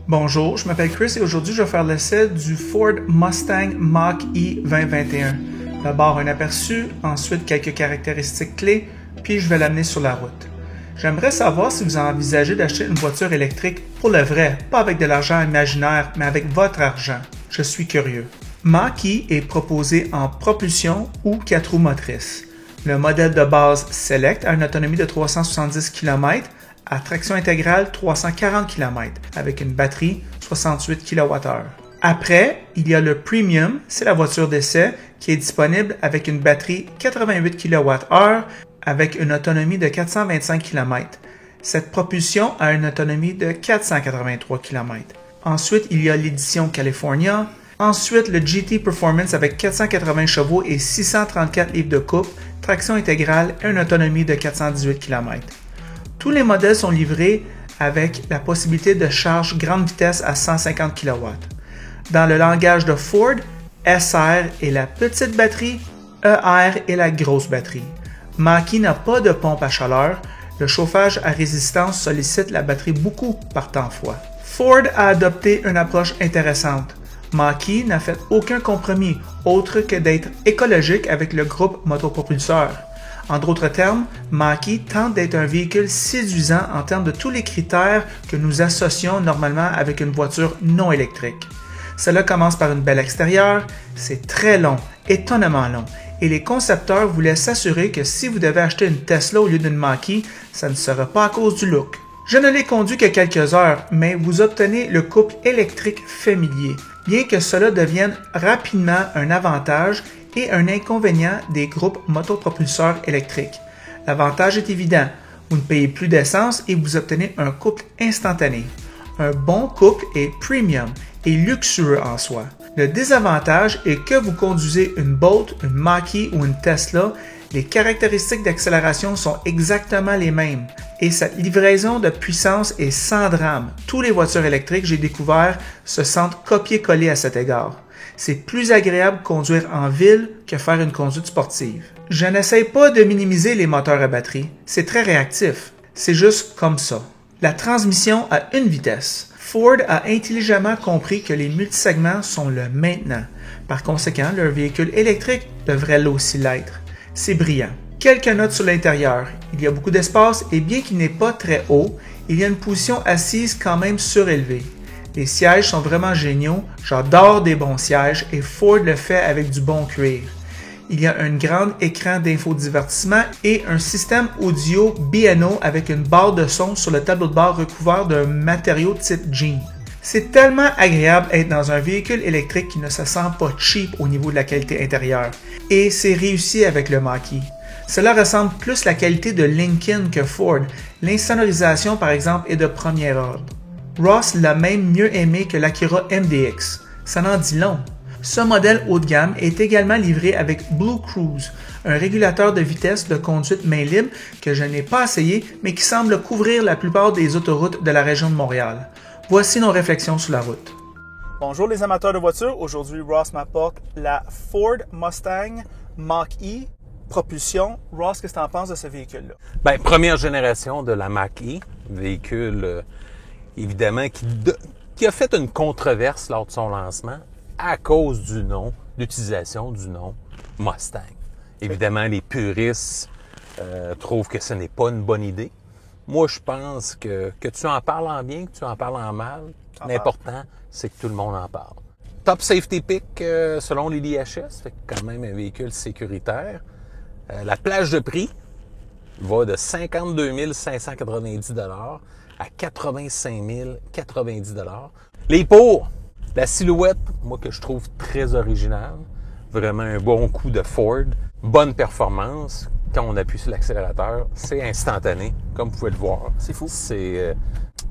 Bonjour, je m'appelle Chris et aujourd'hui je vais faire l'essai du Ford Mustang Mach-E 2021. D'abord un aperçu, ensuite quelques caractéristiques clés, puis je vais l'amener sur la route. J'aimerais savoir si vous envisagez d'acheter une voiture électrique pour le vrai, pas avec de l'argent imaginaire, mais avec votre argent. Je suis curieux. Mach-E est proposé en propulsion ou 4 roues motrices. Le modèle de base Select a une autonomie de 370 km, à traction intégrale 340 km, avec une batterie 68 kWh. Après, il y a le Premium, c'est la voiture d'essai, qui est disponible avec une batterie 88 kWh, avec une autonomie de 425 km. Cette propulsion a une autonomie de 483 km. Ensuite, il y a l'édition California. Ensuite, le GT Performance avec 480 chevaux et 634 livres de couple, traction intégrale et une autonomie de 418 km. Tous les modèles sont livrés avec la possibilité de charge grande vitesse à 150 kW. Dans le langage de Ford, SR est la petite batterie, ER est la grosse batterie. Mach-E n'a pas de pompe à chaleur, le chauffage à résistance sollicite la batterie beaucoup par temps froid. Ford a adopté une approche intéressante. Mach-E n'a fait aucun compromis autre que d'être écologique avec le groupe motopropulseur. En d'autres termes, Mach-E tente d'être un véhicule séduisant en termes de tous les critères que nous associons normalement avec une voiture non électrique. Cela commence par une belle extérieure, c'est très long, étonnamment long, et les concepteurs voulaient s'assurer que si vous devez acheter une Tesla au lieu d'une Mach-E, ça ne sera pas à cause du look. Je ne l'ai conduit que quelques heures, mais vous obtenez le couple électrique familier, bien que cela devienne rapidement un avantage et un inconvénient des groupes motopropulseurs électriques. L'avantage est évident, vous ne payez plus d'essence et vous obtenez un couple instantané. Un bon couple est premium et luxueux en soi. Le désavantage est que vous conduisez une Bolt, une Mach-E ou une Tesla, les caractéristiques d'accélération sont exactement les mêmes et cette livraison de puissance est sans drame. Tous les voitures électriques que j'ai découvertes se sentent copier-coller à cet égard. C'est plus agréable de conduire en ville que faire une conduite sportive. Je n'essaie pas de minimiser les moteurs à batterie, c'est très réactif. C'est juste comme ça. La transmission à une vitesse. Ford a intelligemment compris que les multisegments sont le maintenant. Par conséquent, leur véhicule électrique devrait aussi l'être. C'est brillant. Quelques notes sur l'intérieur. Il y a beaucoup d'espace et bien qu'il n'est pas très haut, il y a une position assise quand même surélevée. Les sièges sont vraiment géniaux, j'adore des bons sièges et Ford le fait avec du bon cuir. Il y a un grand écran d'infodivertissement et un système audio B&O avec une barre de son sur le tableau de bord recouvert d'un matériau type jean. C'est tellement agréable d'être dans un véhicule électrique qui ne se sent pas cheap au niveau de la qualité intérieure. Et c'est réussi avec le Mach-E. Cela ressemble plus à la qualité de Lincoln que Ford. L'insonorisation par exemple est de premier ordre. Ross l'a même mieux aimé que l'Acura MDX. Ça n'en dit long. Ce modèle haut de gamme est également livré avec Blue Cruise, un régulateur de vitesse de conduite main libre que je n'ai pas essayé mais qui semble couvrir la plupart des autoroutes de la région de Montréal. Voici nos réflexions sur la route. Bonjour les amateurs de voitures, aujourd'hui Ross m'apporte la Ford Mustang Mach-E propulsion. Ross, qu'est-ce que tu en penses de ce véhicule-là? Bien, première génération de la Mach-E, véhicule évidemment qui a fait une controverse lors de son lancement à cause du nom, l'utilisation du nom Mustang. Évidemment, les puristes trouvent que ce n'est pas une bonne idée. Moi, je pense que tu en parles en bien, que tu en parles en mal, l'important, c'est que tout le monde en parle. Top Safety Pick selon les l'IHS, fait quand même un véhicule sécuritaire. La plage de prix va de 52 590 $ à 85 090 $. Les pour, la silhouette, moi que je trouve très originale, vraiment un bon coup de Ford, bonne performance. Quand on appuie sur l'accélérateur, c'est instantané, comme vous pouvez le voir. C'est fou. C'est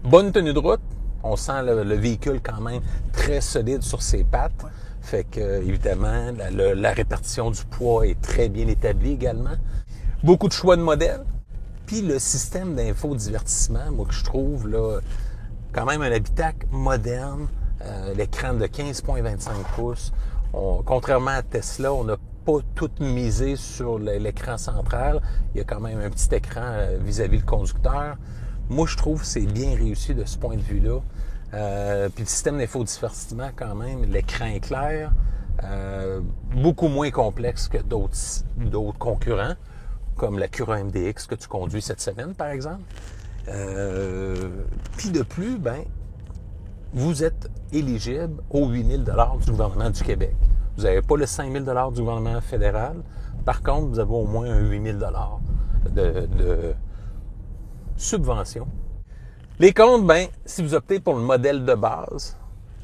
bonne tenue de route. On sent le véhicule quand même très solide sur ses pattes. Ouais. Fait que, évidemment, la répartition du poids est très bien établie également. Beaucoup de choix de modèles. Puis le système d'infodivertissement, moi que je trouve là, quand même un habitacle moderne. L'écran de 15,25 pouces. Contrairement à Tesla, on n'a pas tout misé sur l'écran central. Il y a quand même un petit écran vis-à-vis le conducteur. Moi, je trouve que c'est bien réussi de ce point de vue-là. Puis le système d'infodivertissement, quand même, l'écran est clair. Beaucoup moins complexe que d'autres concurrents, comme la Cura MDX que tu conduis cette semaine, par exemple. Puis de plus, vous êtes éligible aux 8 000 $ du gouvernement du Québec. Vous n'avez pas le 5 000 $ du gouvernement fédéral. Par contre, vous avez au moins un 8 000 $ de subvention. Les comptes, si vous optez pour le modèle de base,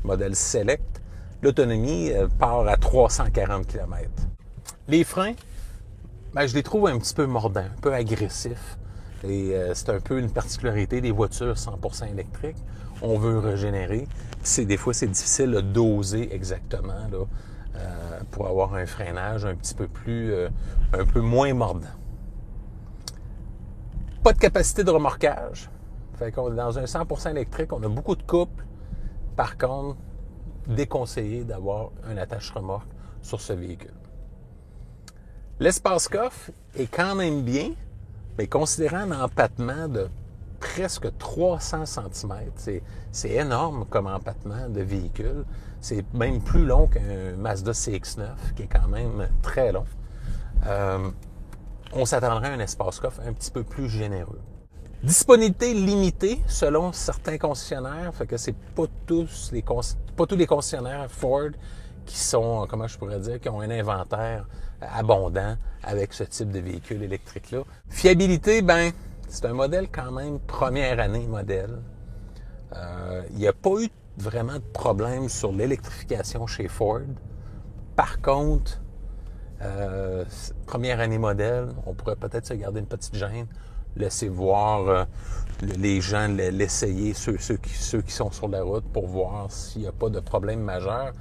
modèle Select, l'autonomie part à 340 km. Les freins, je les trouve un petit peu mordants, un peu agressifs. Et c'est un peu une particularité des voitures 100% électriques. On veut régénérer. Des fois, c'est difficile de doser exactement là, pour avoir un freinage un peu moins mordant. Pas de capacité de remorquage. Fait qu'on est dans un 100% électrique, on a beaucoup de couples. Par contre, déconseillé d'avoir un attache-remorque sur ce véhicule. L'espace coffre est quand même bien, mais considérant un empattement de presque 300 cm, c'est énorme comme empattement de véhicule. C'est même plus long qu'un Mazda CX-9, qui est quand même très long. On s'attendrait à un espace coffre un petit peu plus généreux. Disponibilité limitée selon certains concessionnaires, fait que c'est pas tous les concessionnaires Ford qui sont, qui ont un inventaire abondant avec ce type de véhicule électrique-là. Fiabilité, c'est un modèle quand même première année modèle. Il n'y a pas eu vraiment de problème sur l'électrification chez Ford. Par contre, première année modèle, on pourrait peut-être se garder une petite gêne, laisser voir les gens l'essayer, ceux qui sont sur la route, pour voir s'il n'y a pas de problème majeur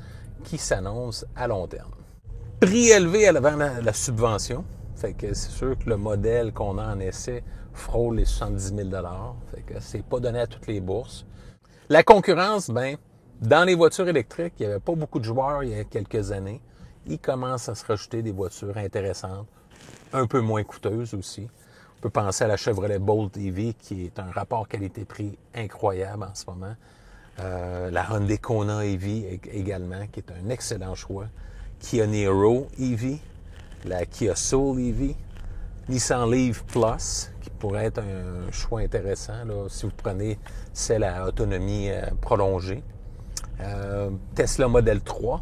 qui s'annonce à long terme. Prix élevé avant la subvention. Fait que c'est sûr que le modèle qu'on a en essai frôle les 70 000 $. Fait que c'est pas donné à toutes les bourses. La concurrence, dans les voitures électriques, il n'y avait pas beaucoup de joueurs il y a quelques années. Il commence à se rajouter des voitures intéressantes, un peu moins coûteuses aussi. On peut penser à la Chevrolet Bolt EV, qui est un rapport qualité-prix incroyable en ce moment. La Hyundai Kona EV également, qui est un excellent choix. Kia Niro EV, la Kia Soul EV, Nissan Leaf Plus, qui pourrait être un choix intéressant là, si vous prenez celle à autonomie prolongée. Tesla Model 3.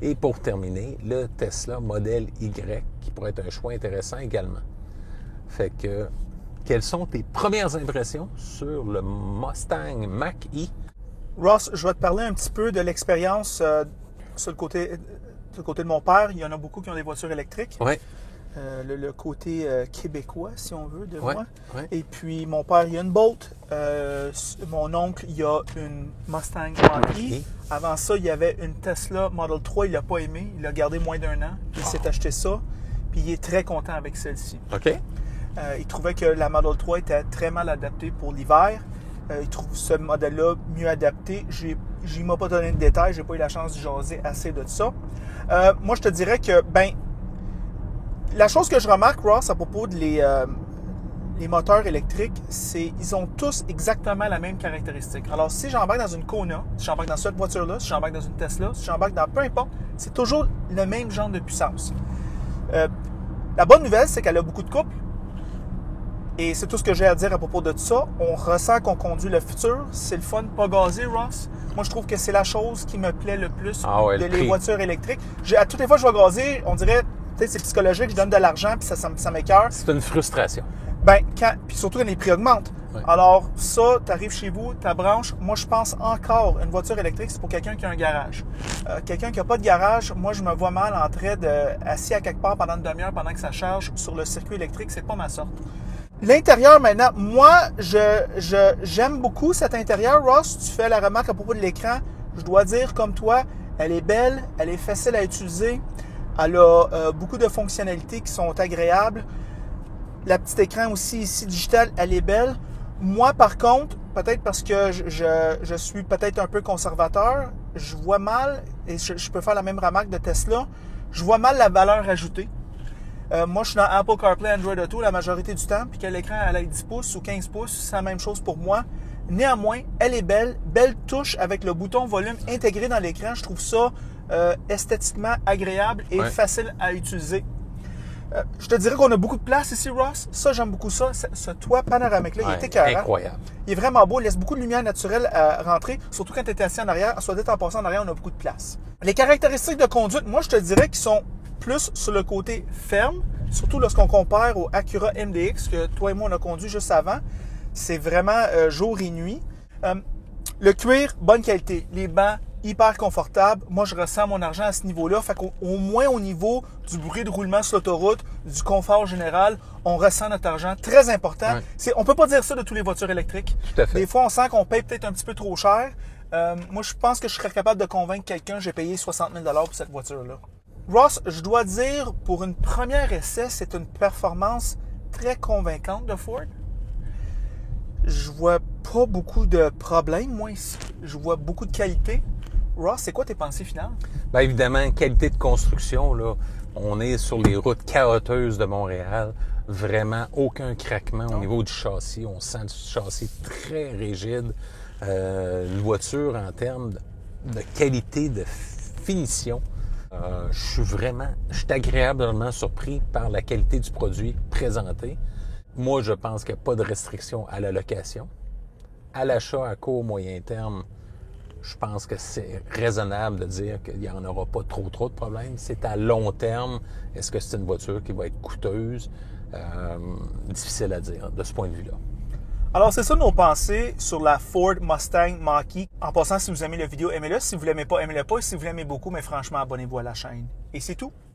Et pour terminer, le Tesla Model Y, qui pourrait être un choix intéressant également. Fait que, quelles sont tes premières impressions sur le Mustang Mach-E? Ross, je vais te parler un petit peu de l'expérience sur le côté de mon père. Il y en a beaucoup qui ont des voitures électriques. Oui. Le côté québécois, si on veut, de moi. Ouais. Et puis, mon père, il y a une Bolt. Mon oncle, il y a une Mustang Mach-E. Avant ça, il y avait une Tesla Model 3. Il l'a pas aimé. Il l'a gardé moins d'1 an. Il s'est acheté ça. Puis, il est très content avec celle-ci. OK. Il trouvait que la Model 3 était très mal adaptée pour l'hiver. Il trouve ce modèle-là mieux adapté. Je ne m'ai pas donné de détails. Je n'ai pas eu la chance de jaser assez de ça. Moi, je te dirais que, la chose que je remarque, Ross, à propos de les moteurs électriques, c'est qu'ils ont tous exactement la même caractéristique. Alors, si j'embarque dans une Kona, si j'embarque dans cette voiture-là, si j'embarque dans une Tesla, si j'embarque dans peu importe, c'est toujours le même genre de puissance. La bonne nouvelle, c'est qu'elle a beaucoup de couple. Et c'est tout ce que j'ai à dire à propos de ça. On ressent qu'on conduit le futur. C'est le fun, pas gazé, Ross. Moi, je trouve que c'est la chose qui me plaît le plus de les voitures électriques. À toutes les fois que je vais gazer, on dirait, c'est psychologique, je donne de l'argent, puis ça m'écoeure. C'est une frustration. Puis surtout quand les prix augmentent. Ouais. Alors, ça, tu arrives chez vous, ta branche. Moi, je pense encore, une voiture électrique, c'est pour quelqu'un qui a un garage. Quelqu'un qui n'a pas de garage, moi, je me vois mal en train assis à quelque part pendant une demi-heure, pendant que ça charge sur le circuit électrique. C'est pas ma sorte. L'intérieur, maintenant, moi, j'aime beaucoup cet intérieur. Ross, tu fais la remarque à propos de l'écran. Je dois dire, comme toi, elle est belle, elle est facile à utiliser. Elle a beaucoup de fonctionnalités qui sont agréables. La petite écran aussi ici, digital, elle est belle. Moi, par contre, peut-être parce que je suis peut-être un peu conservateur, je vois mal, et je peux faire la même remarque de Tesla, Je vois mal la valeur ajoutée. Moi, je suis dans Apple CarPlay, Android Auto la majorité du temps, puis que l'écran elle ait 10 pouces ou 15 pouces, c'est la même chose pour moi. Néanmoins, elle est belle touche avec le bouton volume intégré dans l'écran. Je trouve ça esthétiquement agréable et facile à utiliser. Je te dirais qu'on a beaucoup de place ici, Ross. Ça, j'aime beaucoup ça. Ce toit panoramique-là, il est écœurant. Incroyable. Il est vraiment beau. Il laisse beaucoup de lumière naturelle à rentrer, surtout quand tu es assis en arrière. Soit dit en passant en arrière, on a beaucoup de place. Les caractéristiques de conduite, moi, je te dirais qu'ils sont plus sur le côté ferme, surtout lorsqu'on compare au Acura MDX que toi et moi, on a conduit juste avant. C'est vraiment jour et nuit. Le cuir, bonne qualité. Les bancs, hyper confortables. Moi, je ressens mon argent à ce niveau-là. Fait qu'au moins au niveau du bruit de roulement sur l'autoroute, du confort général, on ressent notre argent. Très important. Ouais. On peut pas dire ça de toutes les voitures électriques. Tout à fait. Des fois, on sent qu'on paye peut-être un petit peu trop cher. Moi, je pense que je serais capable de convaincre quelqu'un. J'ai payé 60 000 $ pour cette voiture-là. Ross, je dois dire, pour une première essai, c'est une performance très convaincante de Ford. Je vois pas beaucoup de problèmes, moi, ici. Je vois beaucoup de qualité. Ross, c'est quoi tes pensées finales? Bien évidemment, qualité de construction, là, on est sur les routes chaotiques de Montréal. Vraiment, aucun craquement au niveau du châssis. On sent du châssis très rigide. Une voiture en termes de qualité, de finition. Je suis agréablement surpris par la qualité du produit présenté. Moi, je pense qu'il n'y a pas de restriction à la location. À l'achat à court, moyen terme, je pense que c'est raisonnable de dire qu'il n'y en aura pas trop de problèmes. C'est à long terme. Est-ce que c'est une voiture qui va être coûteuse? Difficile à dire de ce point de vue-là. Alors, c'est ça nos pensées sur la Ford Mustang Mach-E. En passant, si vous aimez la vidéo, aimez-la. Si vous ne l'aimez pas, aimez-la pas. Si vous l'aimez beaucoup, mais franchement, abonnez-vous à la chaîne. Et c'est tout.